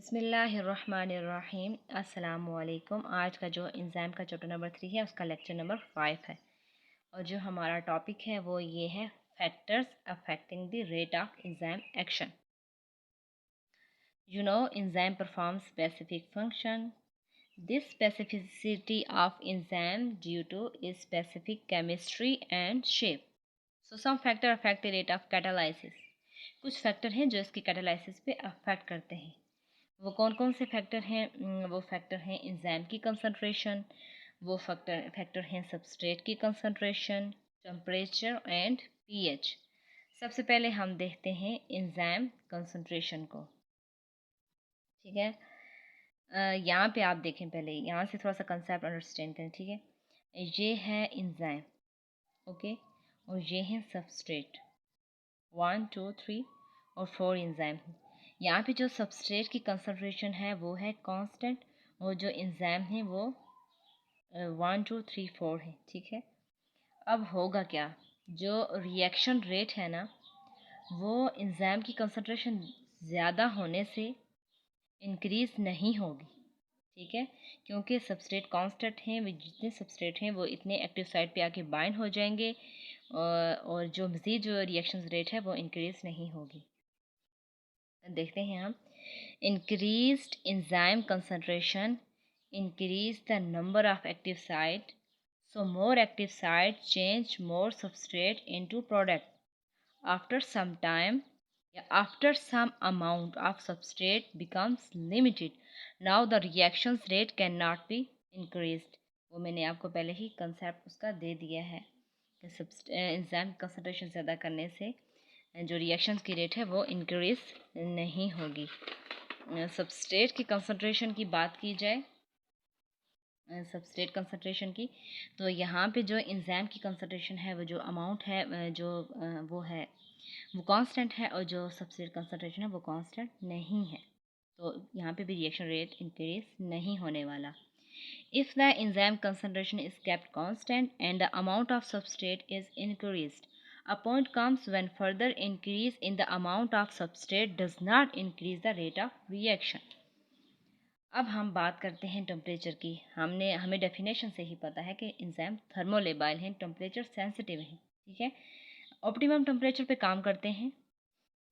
बिस्मिल्लाहिर्रहमानिर्रहीम अस्सलामुअलैकुम। आज का जो एंजाइम का चैप्टर नंबर 3 है उसका लेक्चर नंबर 5 है और जो हमारा टॉपिक है वो ये है factors affecting the rate of enzyme action. Enzyme perform specific function. This specificity of enzyme due to its specific chemistry and shape. So some factor affect the rate of catalysis. कुछ factor हैं जो इसकी catalysis पे affect करते हैं। वो कौन कौन से फैक्टर हैं? वो फैक्टर हैं एंजाइम की कंसंट्रेशन, वो फैक्टर हैं सबस्ट्रेट की कंसंट्रेशन, टेम्परेचर एंड पीएच। सबसे पहले हम देखते हैं एंजाइम कंसंट्रेशन को। ठीक है, यहाँ पे आप देखें, पहले यहाँ से थोड़ा सा कंसेप्ट अंडरस्टैंड करें। ठीक है, ये है एंजाइम, ओके, और ये है सबस्ट्रेट। 1 2 3 और 4 एंजाइम हैं। यहाँ पे जो सबस्ट्रेट की कंसंट्रेशन है वो है कांस्टेंट और जो एंजाइम है वो 1 2 3 4 है। ठीक है, अब होगा क्या, जो रिएक्शन रेट है ना वो एंजाइम की कंसंट्रेशन ज़्यादा होने से इंक्रीज नहीं होगी। ठीक है, क्योंकि सबस्ट्रेट कांस्टेंट हैं, जितने सबस्ट्रेट हैं वो इतने एक्टिव साइट पे आके बाइंड हो जाएंगे और जो मज़ीद जो रिएक्शन रेट है वो इंक्रीज नहीं होगी। देखते हैं हम, increased enzyme concentration increase the number of active site, so more active site change more substrate into product. After some time, after some amount of substrate becomes limited, now the reactions rate cannot be increased. वो मैंने आपको पहले ही concept उसका दे दिया है कि enzyme concentration ज़्यादा करने से जो रिएक्शंस की रेट है वो इंक्रीज नहीं होगी। सबस्ट्रेट की कंसंट्रेशन की बात की जाए, सबस्ट्रेट कंसंट्रेशन की, तो यहाँ पे जो एंजाइम की कंसंट्रेशन है वो जो अमाउंट है जो वो है वो कांस्टेंट है और जो सबस्ट्रेट कंसंट्रेशन है वो कांस्टेंट नहीं है, तो यहाँ पे भी रिएक्शन रेट इंक्रीज नहीं होने वाला। If the enzyme concentration is kept constant and the amount of substrate is increased, a point comes when further increase in the amount of substrate does not increase the rate of reaction. अब हम बात करते हैं temperature की। हमें definition से ही पता है कि एंजाइम थर्मोलेबाइल हैं, टेम्परेचर सेंसिटिव हैं। ठीक है, ऑप्टिमम टेम्परेचर पे काम करते हैं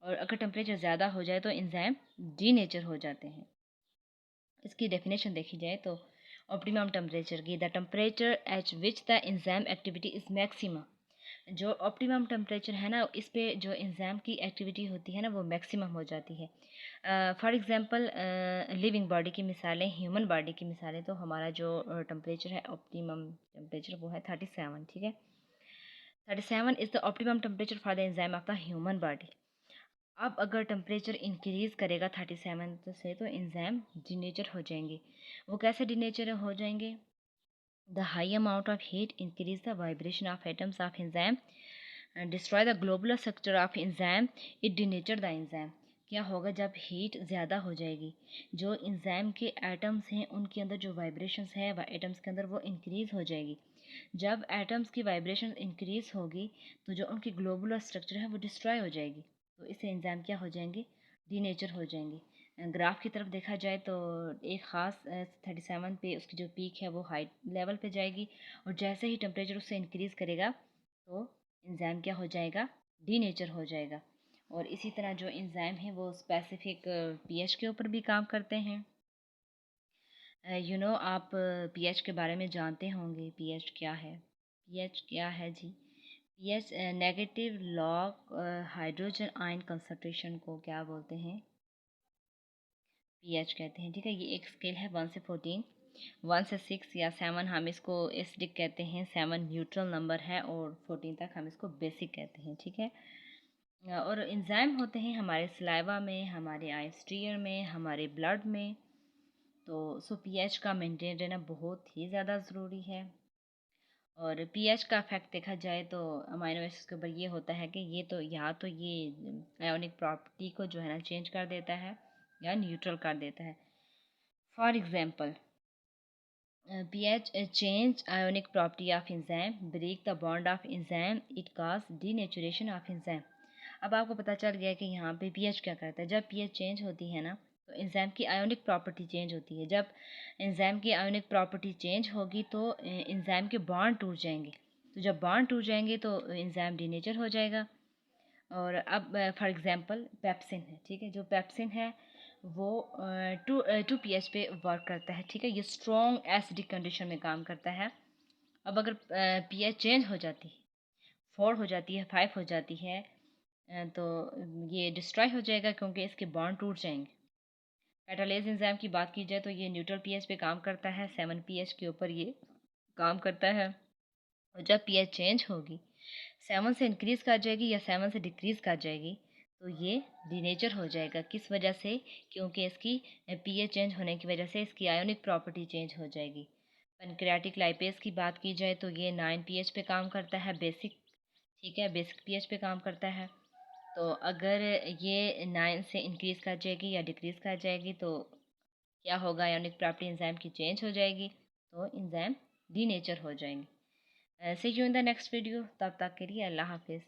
और अगर टेम्परेचर ज़्यादा हो जाए तो एंजाइम डीनेचर हो जाते हैं। इसकी डेफिनेशन देखी जाए तो ऑप्टिमम टेम्परेचर की, the temperature at which the enzyme activity is maximum. जो ऑप्टिमम टेम्परेचर है ना इस पे जो एंजाइम की एक्टिविटी होती है ना वो मैक्सिमम हो जाती है। फॉर एग्ज़ाम्पल लिविंग बॉडी की मिसालें, ह्यूमन बॉडी की मिसालें, तो हमारा जो टेम्परेचर है ऑप्टिमम टेम्परेचर वो है 37। ठीक है, 37 is the optimum temperature for the enzyme of the human body. अब अगर टेम्परेचर इंक्रीज़ करेगा 37 से तो एंजाइम डीनेचर हो जाएंगे। वो कैसे डीनेचर हो जाएंगे? The high amount of heat increase the vibration of atoms of enzyme, destroy the globular structure of enzyme, it denature the enzyme. क्या होगा जब हीट ज़्यादा हो जाएगी, जो एंजाइम के एटम्स हैं उनके अंदर जो वाइब्रेशंस है एटम्स के अंदर वो इंक्रीज़ हो जाएगी। जब एटम्स की वाइब्रेशन इंक्रीज़ होगी तो जो उनकी ग्लोबुलर स्ट्रक्चर है वो डिस्ट्रॉय हो जाएगी, तो इससे एंजाइम क्या हो जाएंगे? डीनेचर हो जाएंगे। ग्राफ की तरफ देखा जाए तो एक ख़ास 37 पे उसकी जो पीक है वो हाई लेवल पे जाएगी और जैसे ही टेम्परेचर उससे इंक्रीज़ करेगा तो एंजाइम क्या हो जाएगा? डीनेचर हो जाएगा। और इसी तरह जो एंजाइम है वो स्पेसिफिक पीएच के ऊपर भी काम करते हैं। आप पीएच के बारे में जानते होंगे, पीएच क्या है? पीएच क्या है जी? PH negative log hydrogen ion concentration को क्या बोलते हैं? पीएच कहते हैं। ठीक है, ये एक स्केल है 1 से 14, 1 से 6 या 7 हम इसको एसिडिक कहते हैं, 7 न्यूट्रल नंबर है और 14 तक हम इसको बेसिक कहते हैं। ठीक है, और एंजाइम होते हैं हमारे सलाइवा में, हमारे आई स्ट्रियर में, हमारे ब्लड में। तो सो पीएच का मेंटेन रहना बहुत ही ज़्यादा ज़रूरी है। और पीएच का इफेक्ट देखा जाए तो अमाइनो एसिड्स के ऊपर ये होता है कि ये तो या तो ये आयोनिक प्रॉपर्टी को जो है ना चेंज कर देता है या न्यूट्रल कर देता है। For example, pH change ionic property of enzyme, break the bond of enzyme, it cause denaturation of enzyme. अब आपको पता चल गया कि यहाँ पे pH क्या करता है। जब pH चेंज होती है ना तो एंजाइम की आयोनिक प्रॉपर्टी चेंज होती है। जब एंजाइम की आयोनिक प्रॉपर्टी चेंज होगी तो एंजाइम के बॉन्ड टूट जाएंगे। तो जब बॉन्ड टूट जाएंगे तो एंजाइम डीनेचर हो जाएगा। और अब फॉर एग्जांपल पेप्सिन है, ठीक है, जो पेप्सिन है वो 2 pH पे वर्क करता है, ठीक है, ये स्ट्रॉन्ग एसिडिक कंडीशन में काम करता है। अब अगर pH चेंज हो जाती है, 4 हो जाती है, 5 हो जाती है, तो ये डिस्ट्रॉय हो जाएगा क्योंकि इसके बॉन्ड टूट जाएंगे। कैटालेज एंजाइम की बात की जाए तो ये न्यूट्रल pH पे काम करता है, 7 pH के ऊपर ये काम करता है। और जब pH चेंज होगी, 7 से इंक्रीज कर जाएगी या 7 से डिक्रीज कर जाएगी, तो ये डीनेचर हो जाएगा। किस वजह से? क्योंकि इसकी pH चेंज होने की वजह से इसकी आयोनिक प्रॉपर्टी चेंज हो जाएगी। पैनक्रियाटिक लाइपेज की बात की जाए तो ये 9 pH पे काम करता है, बेसिक, ठीक है, बेसिक pH पे काम करता है। तो अगर ये 9 से इंक्रीज कर जाएगी या डिक्रीज कर जाएगी तो क्या होगा? आयोनिक प्रॉपर्टी एंजाइम की चेंज हो जाएगी, तो एंजाइम डीनेचर हो जाएंगे। See you in the next video, तब तक के लिए अल्लाह हाफिज़।